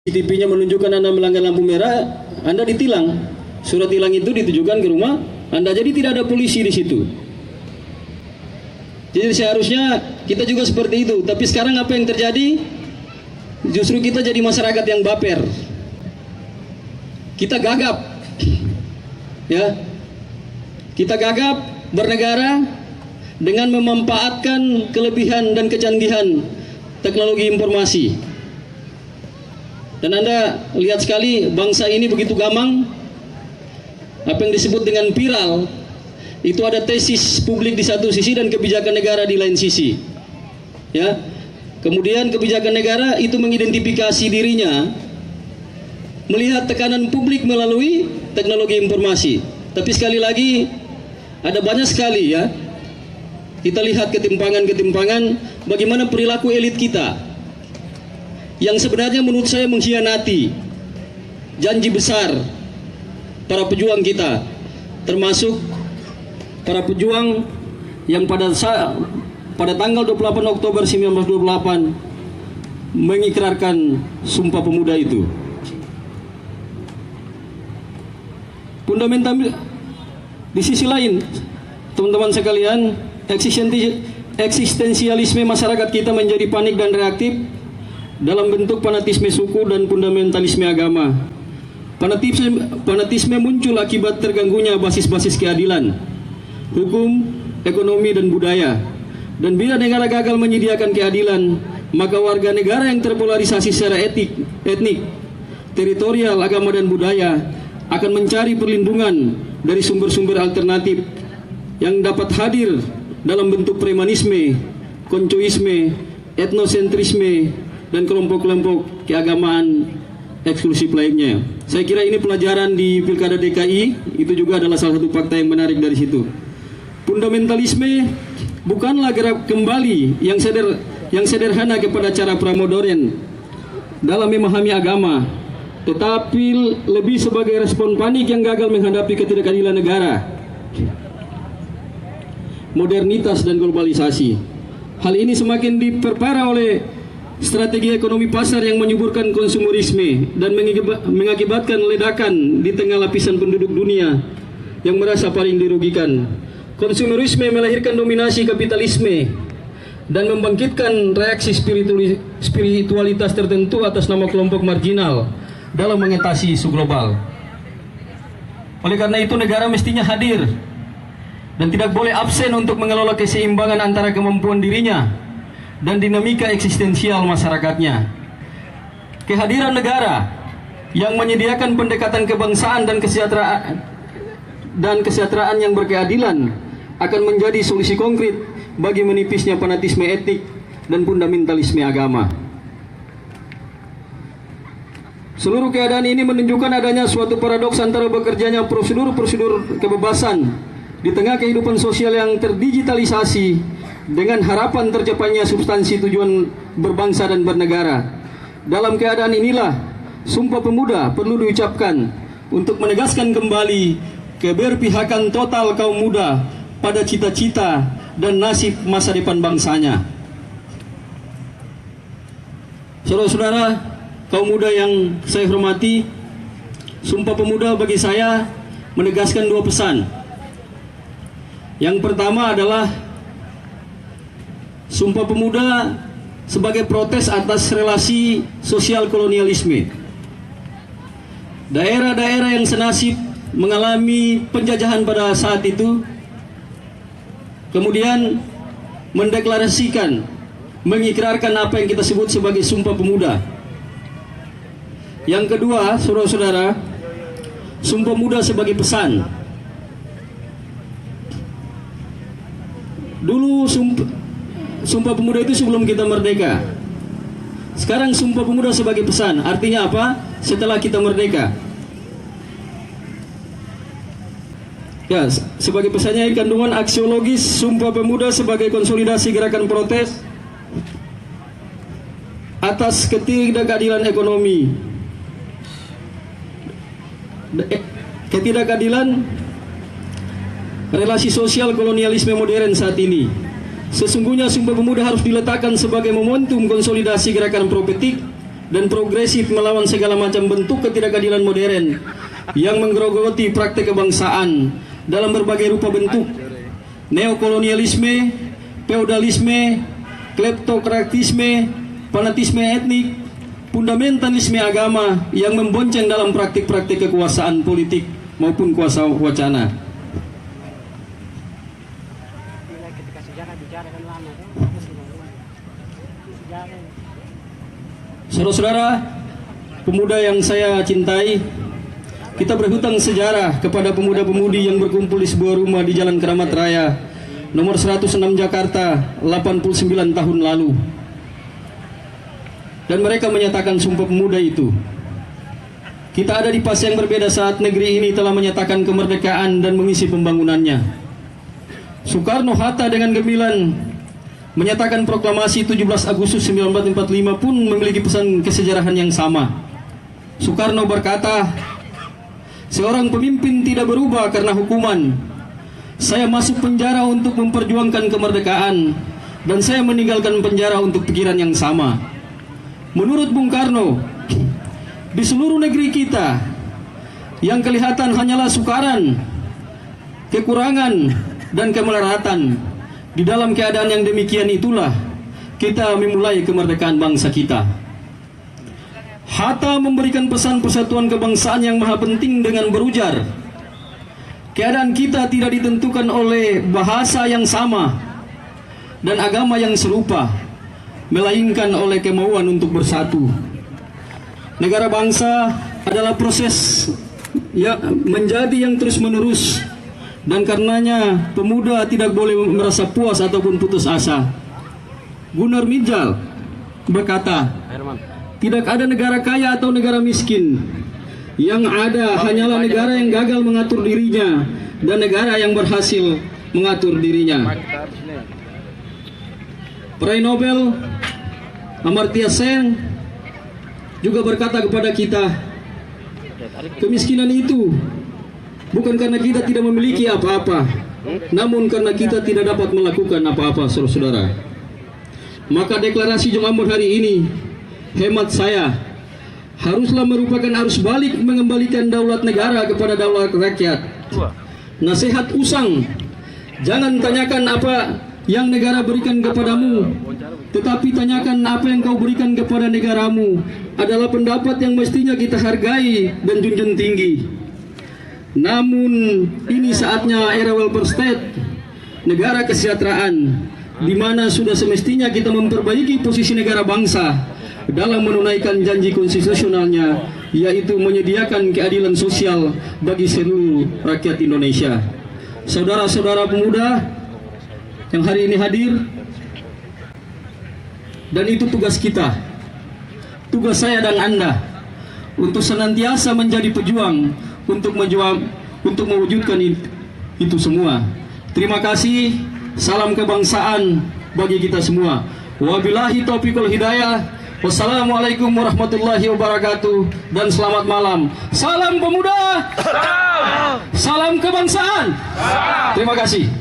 CCTV-nya menunjukkan Anda melanggar lampu merah, Anda ditilang. Surat tilang itu ditujukan ke rumah Anda, jadi tidak ada polisi di situ. Jadi seharusnya kita juga seperti itu. Tapi sekarang apa yang terjadi? Justru kita jadi masyarakat yang baper. Kita gagap, ya. Kita gagap bernegara dengan memanfaatkan kelebihan dan kecanggihan teknologi informasi. Dan Anda lihat sekali bangsa ini begitu gamang. Apa yang disebut dengan viral, itu ada tesis publik di satu sisi dan kebijakan negara di lain sisi. Ya. Kemudian kebijakan negara itu mengidentifikasi dirinya melihat tekanan publik melalui teknologi informasi. Tapi sekali lagi ada banyak sekali, ya. Kita lihat ketimpangan-ketimpangan bagaimana perilaku elit kita yang sebenarnya menurut saya mengkhianati janji besar para pejuang kita, termasuk para pejuang yang pada tanggal 28 Oktober 1928 mengikrarkan Sumpah Pemuda itu. Fundamental di sisi lain, teman-teman sekalian, eksistensialisme masyarakat kita menjadi panik dan reaktif dalam bentuk fanatisme suku dan fundamentalisme agama. Fanatisme muncul akibat terganggunya basis-basis keadilan, hukum, ekonomi, dan budaya. Dan bila negara gagal menyediakan keadilan, maka warga negara yang terpolarisasi secara etnik, teritorial, agama, dan budaya akan mencari perlindungan dari sumber-sumber alternatif yang dapat hadir dalam bentuk premanisme, koncoisme, etnosentrisme, dan kelompok-kelompok keagamaan eksklusif lainnya. Saya kira ini pelajaran di Pilkada DKI, itu juga adalah salah satu fakta yang menarik dari situ. Fundamentalisme bukanlah gerak kembali yang sederhana kepada cara pramodern dalam memahami agama, tetapi lebih sebagai respon panik yang gagal menghadapi ketidakadilan negara, modernitas, dan globalisasi. Hal ini semakin diperparah oleh strategi ekonomi pasar yang menyuburkan konsumerisme dan mengakibatkan ledakan di tengah lapisan penduduk dunia yang merasa paling dirugikan. Konsumerisme melahirkan dominasi kapitalisme dan membangkitkan reaksi spiritualitas tertentu atas nama kelompok marginal dalam mengatasi isu global. Oleh karena itu negara mestinya hadir dan tidak boleh absen untuk mengelola keseimbangan antara kemampuan dirinya dan dinamika eksistensial masyarakatnya. Kehadiran negara yang menyediakan pendekatan kebangsaan dan kesejahteraan yang berkeadilan akan menjadi solusi konkret bagi menipisnya fanatisme etik dan fundamentalisme agama. Seluruh keadaan ini menunjukkan adanya suatu paradoks antara bekerjanya prosedur-prosedur kebebasan di tengah kehidupan sosial yang terdigitalisasi dengan harapan tercapainya substansi tujuan berbangsa dan bernegara. Dalam keadaan inilah Sumpah Pemuda perlu diucapkan untuk menegaskan kembali keberpihakan total kaum muda pada cita-cita dan nasib masa depan bangsanya. Saudara-saudara, kaum muda yang saya hormati, Sumpah Pemuda bagi saya menegaskan dua pesan. Yang pertama adalah Sumpah Pemuda sebagai protes atas relasi sosial kolonialisme. Daerah-daerah yang senasib mengalami penjajahan pada saat itu kemudian mendeklarasikan, mengikrarkan apa yang kita sebut sebagai Sumpah Pemuda. Yang kedua, saudara-saudara, Sumpah Pemuda sebagai pesan. Dulu Sumpah Pemuda itu sebelum kita merdeka. Sekarang Sumpah Pemuda sebagai pesan. Artinya apa? Setelah kita merdeka. Ya, sebagai pesannya kandungan aksiologis Sumpah Pemuda sebagai konsolidasi gerakan protes atas ketidakadilan ekonomi, ketidakadilan relasi sosial kolonialisme modern saat ini. Sesungguhnya Sumpah Pemuda harus diletakkan sebagai momentum konsolidasi gerakan prophetik dan progresif melawan segala macam bentuk ketidakadilan modern yang menggerogoti praktek kebangsaan dalam berbagai rupa bentuk, neokolonialisme, feodalisme, kleptokratisme, fanatisme etnik, fundamentalisme agama yang membonceng dalam praktik-praktik kekuasaan politik maupun kuasa wacana. Saudara-saudara, pemuda yang saya cintai, kita berhutang sejarah kepada pemuda-pemudi yang berkumpul di sebuah rumah di Jalan Keramat Raya, nomor 106 Jakarta, 89 tahun lalu. Dan mereka menyatakan sumpah pemuda itu. Kita ada di fase yang berbeda saat negeri ini telah menyatakan kemerdekaan dan mengisi pembangunannya. Soekarno-Hatta dengan gemilang menyatakan proklamasi 17 Agustus 1945 pun memiliki pesan kesejarahan yang sama. Soekarno berkata, seorang pemimpin tidak berubah karena hukuman. Saya masuk penjara untuk memperjuangkan kemerdekaan, dan saya meninggalkan penjara untuk pikiran yang sama. Menurut Bung Karno, di seluruh negeri kita yang kelihatan hanyalah sukaran, kekurangan, dan kemelaratan. Di dalam keadaan yang demikian itulah kita memulai kemerdekaan bangsa kita. Hatta memberikan pesan persatuan kebangsaan yang maha penting dengan berujar, keadaan kita tidak ditentukan oleh bahasa yang sama dan agama yang serupa, melainkan oleh kemauan untuk bersatu. Negara bangsa adalah proses yang menjadi yang terus-menerus, dan karenanya pemuda tidak boleh merasa puas ataupun putus asa. Gunnar Myrdal berkata, tidak ada negara kaya atau negara miskin. Yang ada hanyalah negara yang gagal mengatur dirinya dan negara yang berhasil mengatur dirinya. Peraih Nobel Amartya Sen juga berkata kepada kita, kemiskinan itu bukan karena kita tidak memiliki apa-apa, namun karena kita tidak dapat melakukan apa-apa, saudara-saudara. Maka deklarasi Jom Ambon hari ini, hemat saya, haruslah merupakan arus balik mengembalikan daulat negara kepada daulat rakyat. Nasihat usang, jangan tanyakan apa yang negara berikan kepadamu, tetapi tanyakan apa yang kau berikan kepada negaramu, adalah pendapat yang mestinya kita hargai dan junjung tinggi. Namun ini saatnya era welfare state, negara kesejahteraan, di mana sudah semestinya kita memperbaiki posisi negara bangsa dalam menunaikan janji konstitusionalnya, yaitu menyediakan keadilan sosial bagi seluruh rakyat Indonesia. Saudara-saudara pemuda yang hari ini hadir, dan itu tugas kita, tugas saya dan Anda, untuk senantiasa menjadi pejuang untuk mewujudkan itu semua. Terima kasih. Salam kebangsaan bagi kita semua. Wabillahi taufiq wal hidayah. Wassalamualaikum warahmatullahi wabarakatuh, dan selamat malam. Salam pemuda. Salam kebangsaan. Terima kasih.